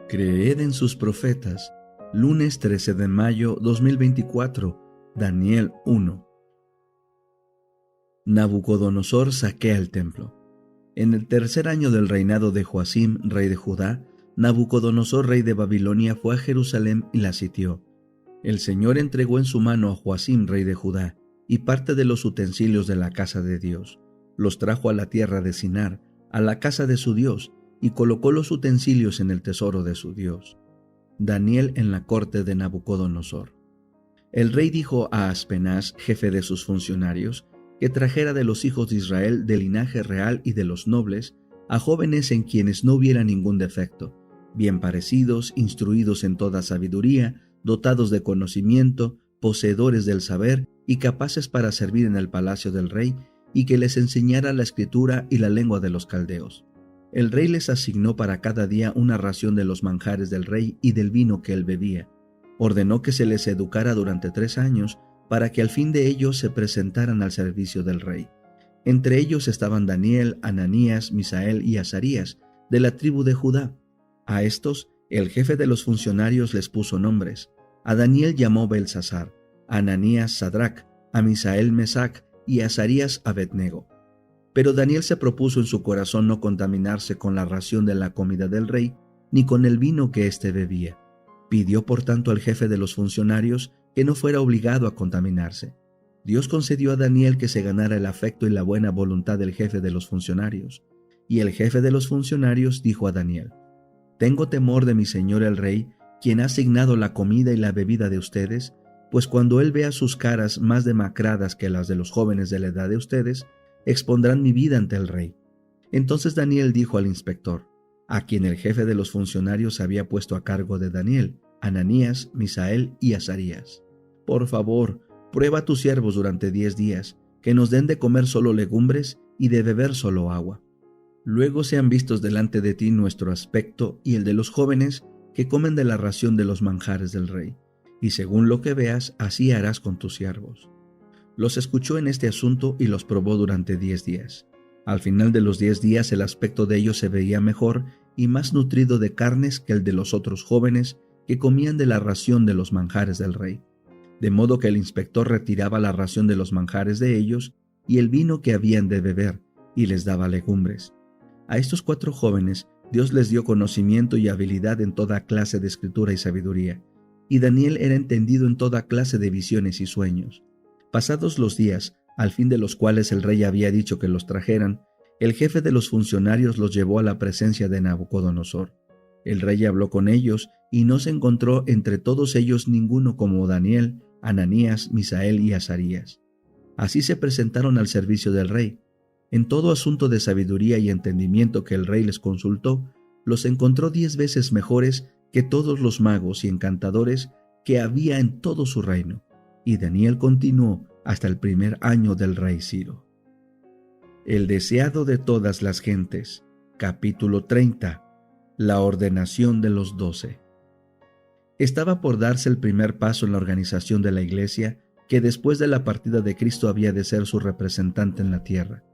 Creed en sus profetas. Lunes 13 de mayo 2024. Daniel 1. Nabucodonosor saquea el templo. En el tercer año del reinado de Joacim, rey de Judá, Nabucodonosor, rey de Babilonia, fue a Jerusalén y la sitió. El Señor entregó en su mano a Joacim, rey de Judá, y parte de los utensilios de la casa de Dios. Los trajo a la tierra de Sinar, a la casa de su Dios, y colocó los utensilios en el tesoro de su Dios. Daniel en la corte de Nabucodonosor. El rey dijo a Aspenaz, jefe de sus funcionarios, que trajera de los hijos de Israel, del linaje real y de los nobles, a jóvenes en quienes no hubiera ningún defecto, bien parecidos, instruidos en toda sabiduría, dotados de conocimiento, poseedores del saber y capaces para servir en el palacio del rey, y que les enseñara la escritura y la lengua de los caldeos. El rey les asignó para cada día una ración de los manjares del rey y del vino que él bebía. Ordenó que se les educara durante 3 años, para que al fin de ellos se presentaran al servicio del rey. Entre ellos estaban Daniel, Ananías, Misael y Azarías, de la tribu de Judá. A estos, el jefe de los funcionarios les puso nombres. A Daniel llamó Belsasar, a Ananías Sadrac, a Misael Mesac y a Azarías Abednego. Pero Daniel se propuso en su corazón no contaminarse con la ración de la comida del rey, ni con el vino que éste bebía. Pidió por tanto al jefe de los funcionarios que no fuera obligado a contaminarse. Dios concedió a Daniel que se ganara el afecto y la buena voluntad del jefe de los funcionarios. Y el jefe de los funcionarios dijo a Daniel: «Tengo temor de mi señor el rey, quien ha asignado la comida y la bebida de ustedes, pues cuando él vea sus caras más demacradas que las de los jóvenes de la edad de ustedes, expondrán mi vida ante el rey». Entonces Daniel dijo al inspector, a quien el jefe de los funcionarios había puesto a cargo de Daniel, Ananías, Misael y Azarías: «Por favor, prueba a tus siervos durante 10 días, que nos den de comer solo legumbres y de beber solo agua. Luego sean vistos delante de ti nuestro aspecto y el de los jóvenes que comen de la ración de los manjares del rey, y según lo que veas, así harás con tus siervos». Los escuchó en este asunto y los probó durante 10 días. Al final de los 10 días el aspecto de ellos se veía mejor y más nutrido de carnes que el de los otros jóvenes que comían de la ración de los manjares del rey. De modo que el inspector retiraba la ración de los manjares de ellos y el vino que habían de beber, y les daba legumbres. A estos 4 jóvenes Dios les dio conocimiento y habilidad en toda clase de escritura y sabiduría, y Daniel era entendido en toda clase de visiones y sueños. Pasados los días, al fin de los cuales el rey había dicho que los trajeran, el jefe de los funcionarios los llevó a la presencia de Nabucodonosor. El rey habló con ellos y no se encontró entre todos ellos ninguno como Daniel, Ananías, Misael y Azarías. Así se presentaron al servicio del rey. En todo asunto de sabiduría y entendimiento que el rey les consultó, los encontró 10 veces mejores que todos los magos y encantadores que había en todo su reino. Y Daniel continuó hasta el primer año del rey Ciro. El deseado de todas las gentes. Capítulo 30. La ordenación de los 12. Estaba por darse el primer paso en la organización de la Iglesia, que después de la partida de Cristo había de ser su representante en la tierra.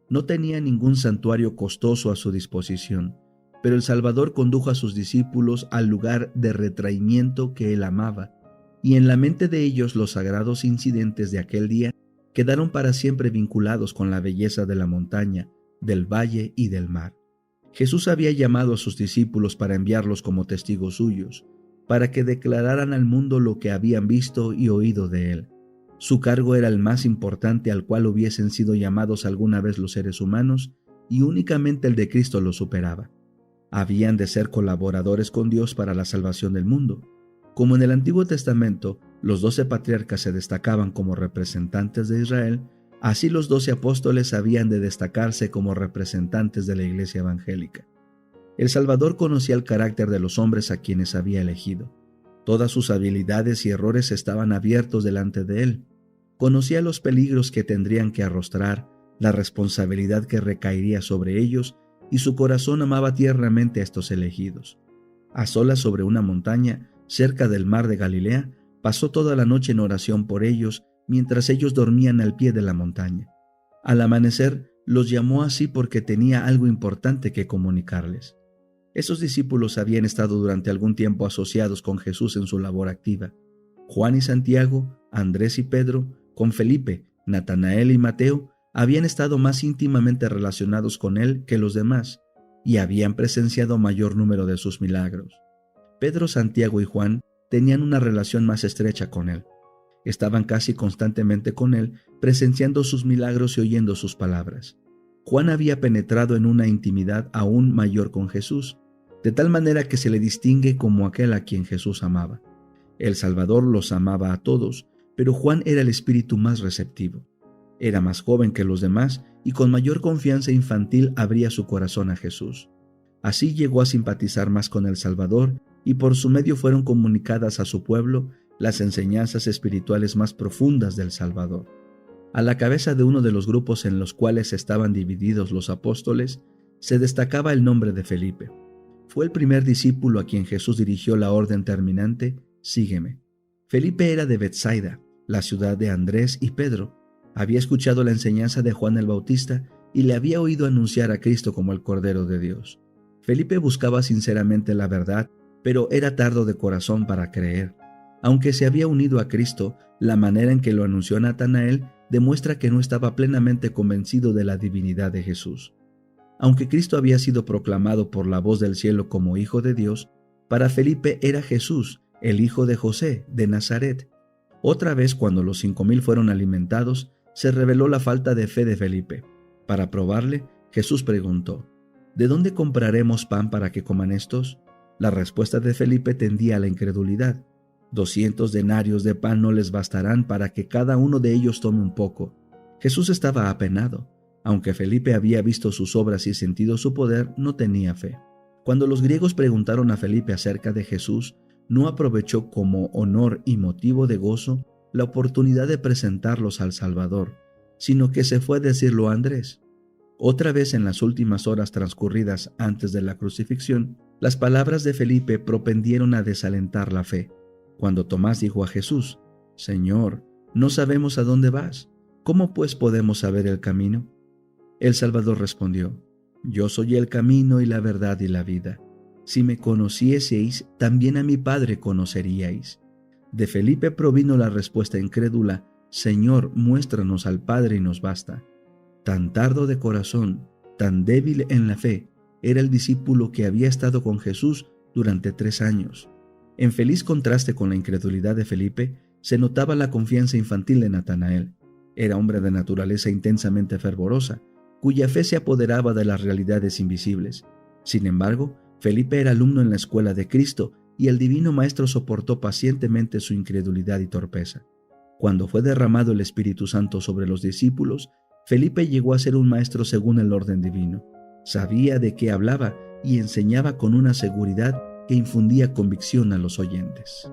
No tenía ningún santuario costoso a su disposición, pero el Salvador condujo a sus discípulos al lugar de retraimiento que él amaba, y en la mente de ellos los sagrados incidentes de aquel día quedaron para siempre vinculados con la belleza de la montaña, del valle y del mar. Jesús había llamado a sus discípulos para enviarlos como testigos suyos, para que declararan al mundo lo que habían visto y oído de él. Su cargo era el más importante al cual hubiesen sido llamados alguna vez los seres humanos, y únicamente el de Cristo lo superaba. Habían de ser colaboradores con Dios para la salvación del mundo. Como en el Antiguo Testamento, los 12 patriarcas se destacaban como representantes de Israel, así los 12 apóstoles habían de destacarse como representantes de la Iglesia evangélica. El Salvador conocía el carácter de los hombres a quienes había elegido. Todas sus habilidades y errores estaban abiertos delante de él. Conocía los peligros que tendrían que arrostrar, la responsabilidad que recaería sobre ellos, y su corazón amaba tiernamente a estos elegidos. A solas sobre una montaña, cerca del mar de Galilea, pasó toda la noche en oración por ellos, mientras ellos dormían al pie de la montaña. Al amanecer, los llamó así porque tenía algo importante que comunicarles. Esos discípulos habían estado durante algún tiempo asociados con Jesús en su labor activa. Juan y Santiago, Andrés y Pedro, con Felipe, Natanael y Mateo, habían estado más íntimamente relacionados con él que los demás y habían presenciado mayor número de sus milagros. Pedro, Santiago y Juan tenían una relación más estrecha con él. Estaban casi constantemente con él, presenciando sus milagros y oyendo sus palabras. Juan había penetrado en una intimidad aún mayor con Jesús, de tal manera que se le distingue como aquel a quien Jesús amaba. El Salvador los amaba a todos, pero Juan era el espíritu más receptivo. Era más joven que los demás y con mayor confianza infantil abría su corazón a Jesús. Así llegó a simpatizar más con el Salvador y por su medio fueron comunicadas a su pueblo las enseñanzas espirituales más profundas del Salvador. A la cabeza de uno de los grupos en los cuales estaban divididos los apóstoles, se destacaba el nombre de Felipe. Fue el primer discípulo a quien Jesús dirigió la orden terminante: «Sígueme». Felipe era de Betsaida, la ciudad de Andrés y Pedro. Había escuchado la enseñanza de Juan el Bautista y le había oído anunciar a Cristo como el Cordero de Dios. Felipe buscaba sinceramente la verdad, pero era tardo de corazón para creer. Aunque se había unido a Cristo, la manera en que lo anunció Natanael demuestra que no estaba plenamente convencido de la divinidad de Jesús. Aunque Cristo había sido proclamado por la voz del cielo como Hijo de Dios, para Felipe era Jesús, el hijo de José, de Nazaret. Otra vez, cuando los 5,000 fueron alimentados, se reveló la falta de fe de Felipe. Para probarle, Jesús preguntó: «¿De dónde compraremos pan para que coman estos?». La respuesta de Felipe tendía a la incredulidad. 200 denarios de pan no les bastarán para que cada uno de ellos tome un poco. Jesús estaba apenado. Aunque Felipe había visto sus obras y sentido su poder, no tenía fe. Cuando los griegos preguntaron a Felipe acerca de Jesús, no aprovechó como honor y motivo de gozo la oportunidad de presentarlos al Salvador, sino que se fue a decirlo a Andrés. Otra vez, en las últimas horas transcurridas antes de la crucifixión, las palabras de Felipe propendieron a desalentar la fe. Cuando Tomás dijo a Jesús: «Señor, no sabemos a dónde vas. ¿Cómo pues podemos saber el camino?». El Salvador respondió: «Yo soy el camino y la verdad y la vida. Si me conocieseis, también a mi Padre conoceríais». De Felipe provino la respuesta incrédula: «Señor, muéstranos al Padre y nos basta». Tan tardo de corazón, tan débil en la fe, era el discípulo que había estado con Jesús durante 3 años. En feliz contraste con la incredulidad de Felipe, se notaba la confianza infantil de Natanael. Era hombre de naturaleza intensamente fervorosa, cuya fe se apoderaba de las realidades invisibles. Sin embargo, Felipe era alumno en la escuela de Cristo y el divino Maestro soportó pacientemente su incredulidad y torpeza. Cuando fue derramado el Espíritu Santo sobre los discípulos, Felipe llegó a ser un maestro según el orden divino. Sabía de qué hablaba y enseñaba con una seguridad que infundía convicción a los oyentes.